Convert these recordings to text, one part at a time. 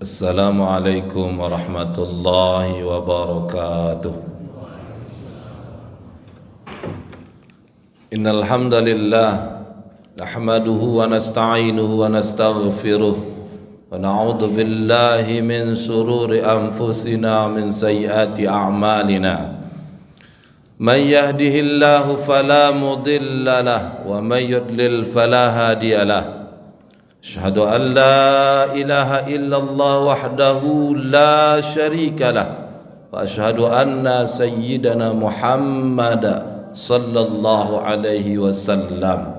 Assalamualaikum warahmatullahi wabarakatuh. Innal hamdalillah nahmaduhu wa nasta'inuhu wa nastaghfiruh wa na'udzu billahi min sururi anfusina wa min sayyiati a'malina. Man yahdihillahu fala mudilla lahu wa man yudlil fala hadiya lahu. Asyhadu an la ilaha illallah wahdahu la syarika lah wa asyhadu anna sayyidana Muhammad sallallahu alaihi wasallam.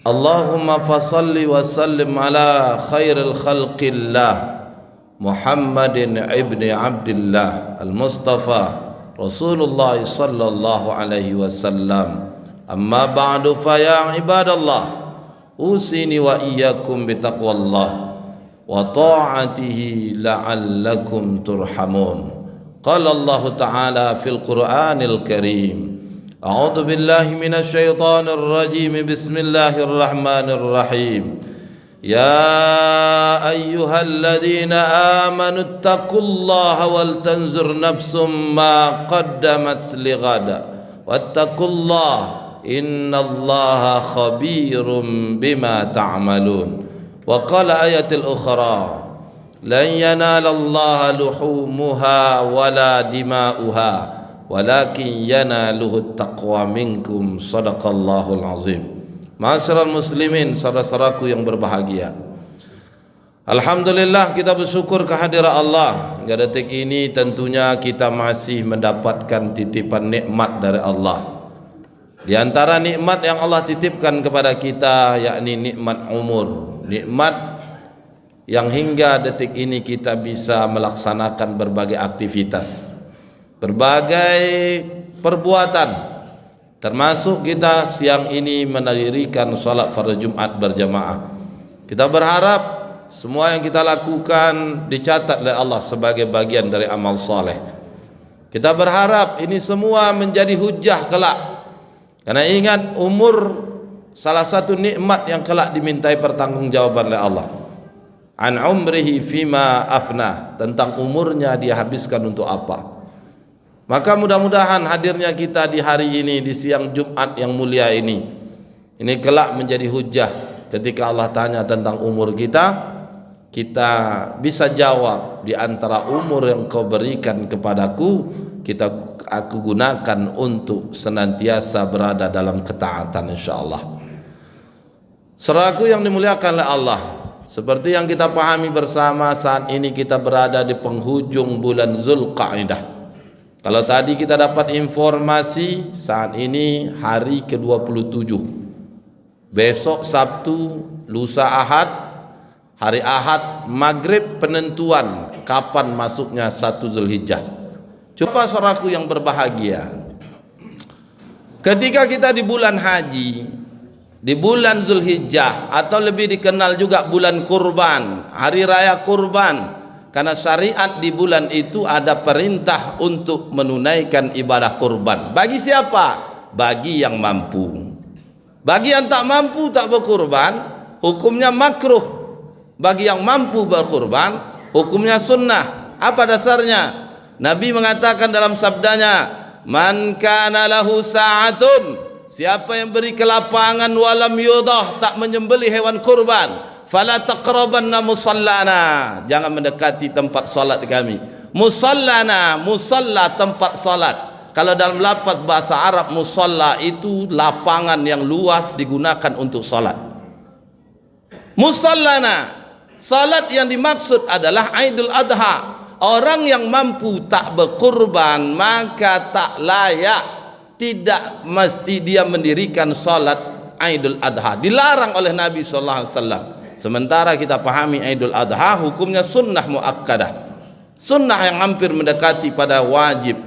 Allahumma fasalli wa sallim ala khairil khalqillah Muhammadin ibni Abdillah al-Mustafa Rasulullah sallallahu alaihi wasallam. Amma ba'du fa ya ibadallah, usini wa iyyakum bitaqwallah wa ta'atihi la'allakum turhamun. Qala Allah Ta'ala fil Qur'anil Karim, a'udzu billahi minasy syaithanir rajim, bismillahir rahmanir rahim. Ya ayyuhalladzina amanu taqullaha wal tanzur nafsum ma qaddamat lighada wattaqullaha innallaha khabirum bima ta'malun. Wa qala ayatil ukhra, lan yanalallaha luhumuha wala dima'uha walakin yanaluhu taqwa minkum. Sadaqallahul azim. Ma'asyiral muslimin, saudara-saudaraku yang berbahagia, alhamdulillah kita bersyukur kehadirat Allah. Hingga detik ini tentunya kita masih mendapatkan titipan nikmat dari Allah. Di antara nikmat yang Allah titipkan kepada kita yakni nikmat umur, nikmat yang hingga detik ini kita bisa melaksanakan berbagai aktivitas, berbagai perbuatan, termasuk kita siang ini mendirikan salat fardu Jumat berjamaah. Kita berharap semua yang kita lakukan dicatat oleh Allah sebagai bagian dari amal saleh. Kita berharap ini semua menjadi hujah kelak. Karena ingat, umur salah satu nikmat yang kelak dimintai pertanggungjawaban oleh Allah. An umrihi fima afna, tentang umurnya dia habiskan untuk apa. Maka mudah-mudahan hadirnya kita di hari ini, di siang Jumat yang mulia ini kelak menjadi hujah. Ketika Allah tanya tentang umur kita, kita bisa jawab, di antara umur yang kau berikan kepadaku, aku gunakan untuk senantiasa berada dalam ketaatan, insyaallah. Saudaraku yang dimuliakan oleh Allah, seperti yang kita pahami bersama, saat ini kita berada di penghujung bulan Zulqa'dah. Kalau tadi kita dapat informasi, saat ini hari ke-27, besok Sabtu, lusa Ahad, hari Ahad maghrib penentuan kapan masuknya 1 Zulhijjah. Coba saudaraku yang berbahagia, ketika kita di bulan haji, di bulan Zulhijjah, atau lebih dikenal juga bulan kurban, hari raya kurban, karena syariat di bulan itu ada perintah untuk menunaikan ibadah kurban. Bagi siapa? Bagi yang mampu. Bagi yang tak mampu tak berkurban, hukumnya makruh. Bagi yang mampu berkurban, hukumnya sunnah. Apa dasarnya? Nabi mengatakan dalam sabdanya, man kana lahu sa'atun, siapa yang beri kelapangan walam yudah, tak menyembelih hewan kurban, fala taqrabanna musallana, jangan mendekati tempat salat kami. Musallana, musalla tempat salat. Kalau dalam lafaz bahasa Arab, musalla itu lapangan yang luas digunakan untuk salat. Musallana, salat yang dimaksud adalah Idul Adha. Orang yang mampu tak berkurban maka tak layak, tidak mesti dia mendirikan salat Idul Adha. Dilarang oleh Nabi sallallahu alaihi wasallam. Sementara kita pahami Idul Adha hukumnya sunnah muakkadah, sunnah yang hampir mendekati pada wajib.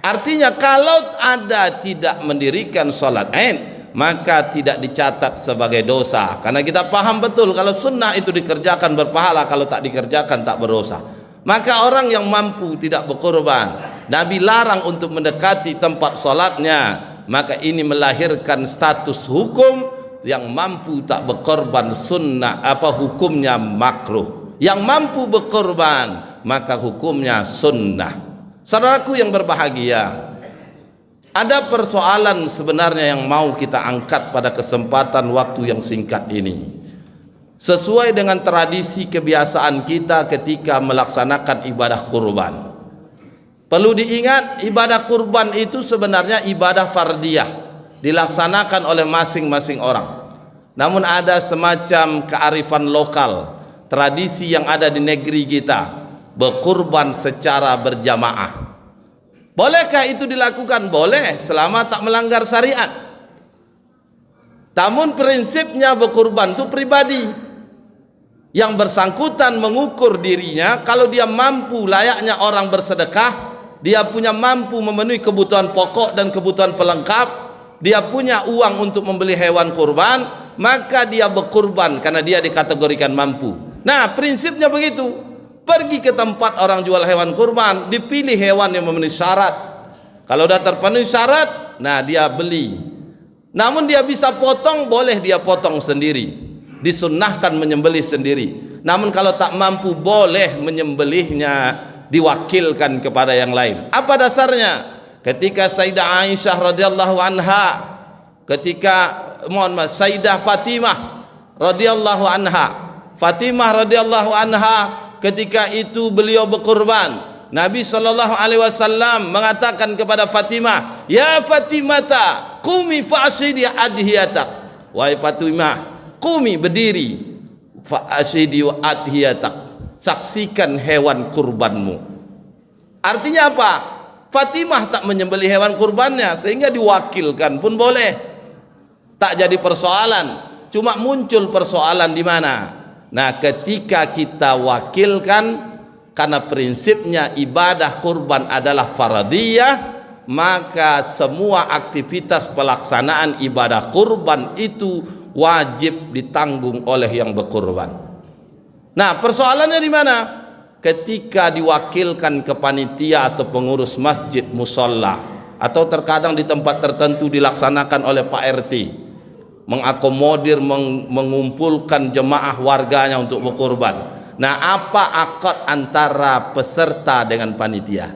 Artinya kalau ada tidak mendirikan salat Id, maka tidak dicatat sebagai dosa. Karena kita paham betul kalau sunnah itu dikerjakan berpahala, kalau tak dikerjakan tak berdosa. Maka orang yang mampu tidak berkorban, Nabi larang untuk mendekati tempat salatnya. Maka ini melahirkan status hukum Yang mampu tak berkorban sunnah hukumnya makruh. Yang mampu berkorban maka hukumnya sunnah. Saudaraku yang berbahagia, ada persoalan sebenarnya yang mau kita angkat pada kesempatan waktu yang singkat ini. Sesuai dengan tradisi kebiasaan kita ketika melaksanakan ibadah kurban. Perlu diingat, ibadah kurban itu sebenarnya ibadah fardiyah, dilaksanakan oleh masing-masing orang. Namun ada semacam kearifan lokal, tradisi yang ada di negeri kita, berkurban secara berjamaah. Bolehkah itu dilakukan? Boleh, selama tak melanggar syariat. Namun prinsipnya berkurban itu pribadi. Yang bersangkutan mengukur dirinya, kalau dia mampu layaknya orang bersedekah, dia punya mampu memenuhi kebutuhan pokok dan kebutuhan pelengkap, dia punya uang untuk membeli hewan kurban, maka dia berkurban karena dia dikategorikan mampu. Nah, prinsipnya begitu. Pergi ke tempat orang jual hewan kurban, dipilih hewan yang memenuhi syarat. Kalau sudah terpenuhi syarat, nah dia beli. Namun dia bisa potong, boleh dia potong sendiri. Disunnahkan menyembelih sendiri. Namun kalau tak mampu, boleh menyembelihnya diwakilkan kepada yang lain. Apa dasarnya? Ketika Sayyidah Aisyah radhiyallahu anha, Sayyidah Fatimah radhiyallahu anha, ketika itu beliau berkurban, Nabi SAW mengatakan kepada Fatimah, "Ya Fatimata, qumi fa'ashidi adhiyatak." Wahai Fatimah, qumi, berdiri, fa'ashidi adhiyatak, saksikan hewan kurbanmu. Artinya apa? Fatimah tak menyembelih hewan kurbannya, sehingga diwakilkan pun boleh. Tak jadi persoalan. Cuma muncul persoalan di mana? Nah, ketika kita wakilkan, karena prinsipnya ibadah kurban adalah fardiyah, maka semua aktivitas pelaksanaan ibadah kurban itu wajib ditanggung oleh yang berkurban. Nah, persoalannya di mana? Ketika diwakilkan ke panitia atau pengurus masjid musalla, atau terkadang di tempat tertentu dilaksanakan oleh Pak RT, mengakomodir, mengumpulkan jemaah warganya untuk berkurban. Nah, apa akad antara peserta dengan panitia?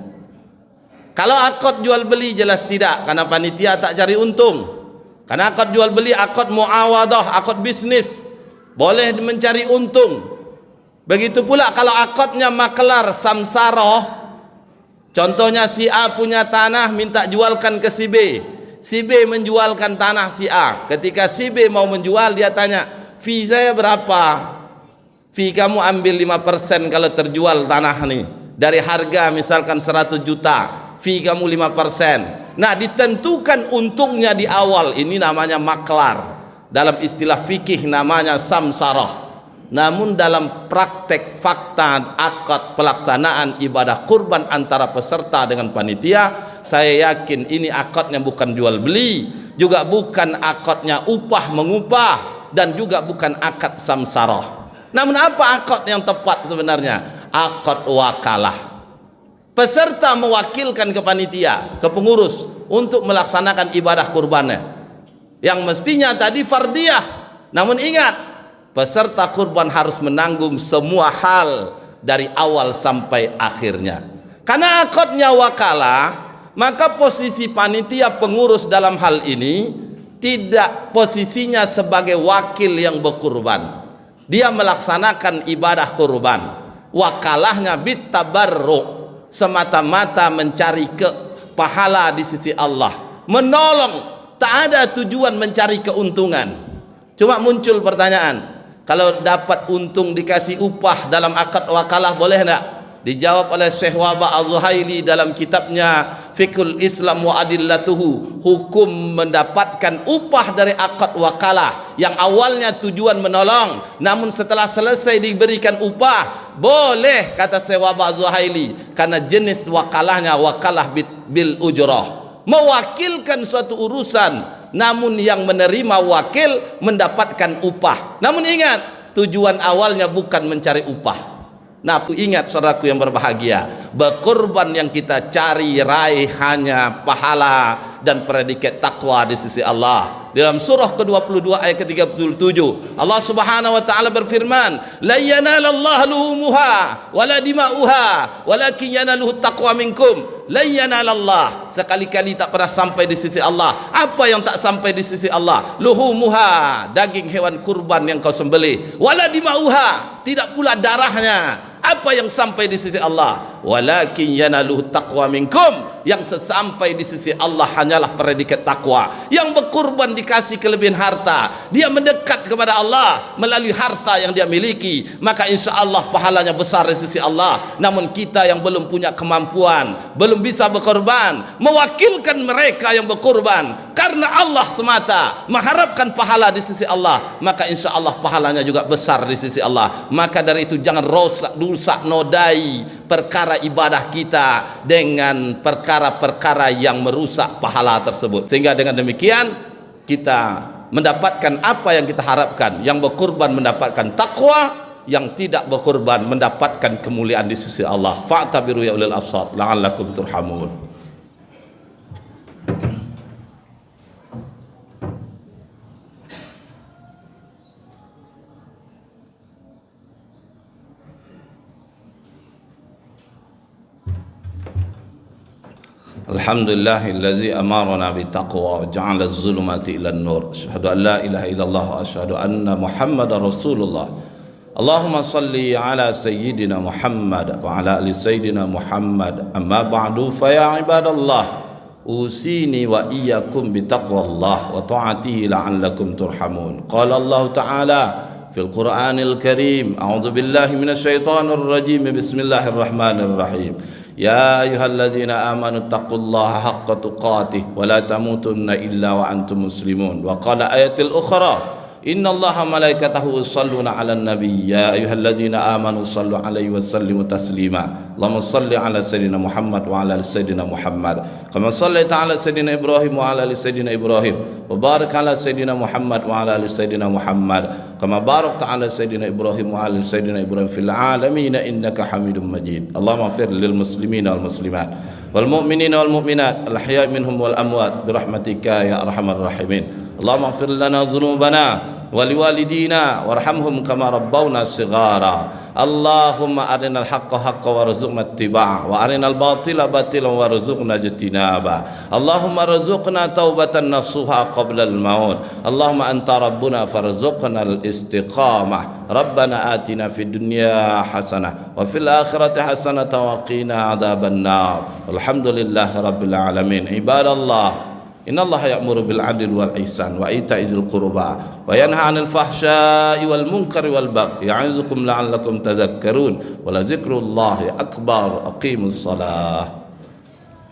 Kalau akad jual beli jelas tidak, karena panitia tak cari untung. Karena akad jual beli akad muawadah, akad bisnis, boleh mencari untung. Begitu pula kalau akadnya maklar samsaroh, contohnya si A punya tanah minta jualkan ke si B, si B menjualkan tanah si A. Ketika si B mau menjual, dia tanya, "Fee saya berapa?" "Fee kamu ambil 5% kalau terjual tanah nih. Dari harga misalkan 100 juta, fee kamu 5%. Nah, ditentukan untungnya di awal. Ini namanya maklar. Dalam istilah fikih namanya samsarah. Namun dalam praktek fakta akad pelaksanaan ibadah kurban antara peserta dengan panitia, saya yakin ini akadnya bukan jual beli, juga bukan akadnya upah mengupah, dan juga bukan akad samsarah. Namun apa akad yang tepat sebenarnya? Akad wakalah. Peserta mewakilkan ke panitia, ke pengurus untuk melaksanakan ibadah kurbannya, yang mestinya tadi fardiyah. Namun ingat, peserta kurban harus menanggung semua hal dari awal sampai akhirnya. Karena akadnya wakalah, maka posisi panitia pengurus dalam hal ini tidak posisinya sebagai wakil yang berkurban. Dia melaksanakan ibadah kurban. Wakalahnya bitabarruk, semata-mata mencari pahala di sisi Allah, menolong, tak ada tujuan mencari keuntungan. Cuma muncul pertanyaan, kalau dapat untung dikasih upah dalam akad wakalah boleh enggak? Dijawab oleh Syekh Wahbah Az-Zuhaili dalam kitabnya Fiqhul Islam wa Adillatuhu, hukum mendapatkan upah dari akad wakalah yang awalnya tujuan menolong, namun setelah selesai diberikan upah boleh, kata Syekh Wahbah Az-Zuhaili, karena jenis wakalahnya wakalah bil ujrah, mewakilkan suatu urusan, namun yang menerima wakil mendapatkan upah. Namun ingat, tujuan awalnya bukan mencari upah. Nah, ingat saudaraku yang berbahagia, berkorban yang kita cari raih hanya pahala dan predikat takwa di sisi Allah. Dalam surah ke-22 ayat ke-37 Allah Subhanahu wa taala berfirman, la yanalallahu luhumuha wala dima'uha walakin yanaluhu taqwa minkum. La yanalallah, sekali-kali tak pernah sampai di sisi Allah. Apa yang tak sampai di sisi Allah? Luhumuha, daging hewan kurban yang kau sembelih, wala dima'uha, tidak pula darahnya. Apa yang sampai di sisi Allah? Walakin yanaluhu taqwa minkum, yang sesampai di sisi Allah hanyalah predikat takwa. Yang berkurban dikasih kelebihan harta, dia mendekat kepada Allah melalui harta yang dia miliki, maka insya Allah pahalanya besar di sisi Allah. Namun kita yang belum punya kemampuan, belum bisa berkorban, mewakilkan mereka yang berkorban karena Allah semata, mengharapkan pahala di sisi Allah, maka insya Allah pahalanya juga besar di sisi Allah. Maka dari itu jangan rusak nodai perkara ibadah kita dengan perkara-perkara yang merusak pahala tersebut, sehingga dengan demikian kita mendapatkan apa yang kita harapkan. Yang berkorban mendapatkan takwa, yang tidak berkorban mendapatkan kemuliaan di sisi Allah. Fa'tabiru ya ulil absar la'allakum turhamun. Alhamdulillahillazi amarna bittaqwa wa ja'ala az-zulumati ila an-nur. Asyhadu an la ilaha illallah wa asyhadu anna Muhammadar Rasulullah. Allahumma salli ala sayyidina Muhammad wa ala ali sayyidina Muhammad. Amma ba'du, fa ya ibadallah, usini wa iyyakum bittaqwallah wa ta'atihi la'allakum turhamun. Qala Allah ta'ala fil Qur'anil Karim, a'udzu billahi minasyaitonir rajim. Bismillahirrahmanirrahim. Ya ayyuhalladzina amanu taqullaha haqqa tuqatih wa la tamutunna illa wa antum muslimun. Wa qala ayatil ukhra, innallaha malaikatahu yusalluna 'alan nabiy ya ayyuhalladzina amanu sallu 'alaihi wa sallimu taslima. Allahumma salli 'ala sayyidina Muhammad wa 'ala ali sayyidina Muhammad kama shallaita 'ala sayyidina Ibrahim wa 'ala ali sayyidina Ibrahim wa barik 'ala sayyidina Muhammad wa 'ala ali sayyidina Muhammad kama barakta 'ala sayyidina Ibrahim wa 'ala ali sayyidina Ibrahim fil 'alamin innaka Hamidum Majid. Allahumma ighfir lil muslimina wal muslimat wal mu'minina wal mu'minat al ahya'i minhum wal amwat bi rahmatika ya arhamar rahimin. Allahumma ighfir lana dhunubana wa liwalidina warhamhum kama rabbawna shighara. Allahumma arinal haqqa haqqa warzuqna ittiba'a wa arinal batila batilan warzuqna ijtinaba. Allahumma arzuqna taubatan nasuha qabla al-maut. Allahumma anta rabbuna farzuqna al-istiqamah. Rabbana atina fid dunya hasanah wa fil akhirati hasanah wa qina adzaban nar. Alhamdulillahi rabbil alamin. Ibadallah, innallaha ya'muru bil 'adli wal ihsan wa ita'i dzil qurba wa yanha 'anil fahsya'i wal munkari wal baghi ya'izukum la'allakum tadhakkarun wa la dzikrullahi akbar. Aqimus shalah.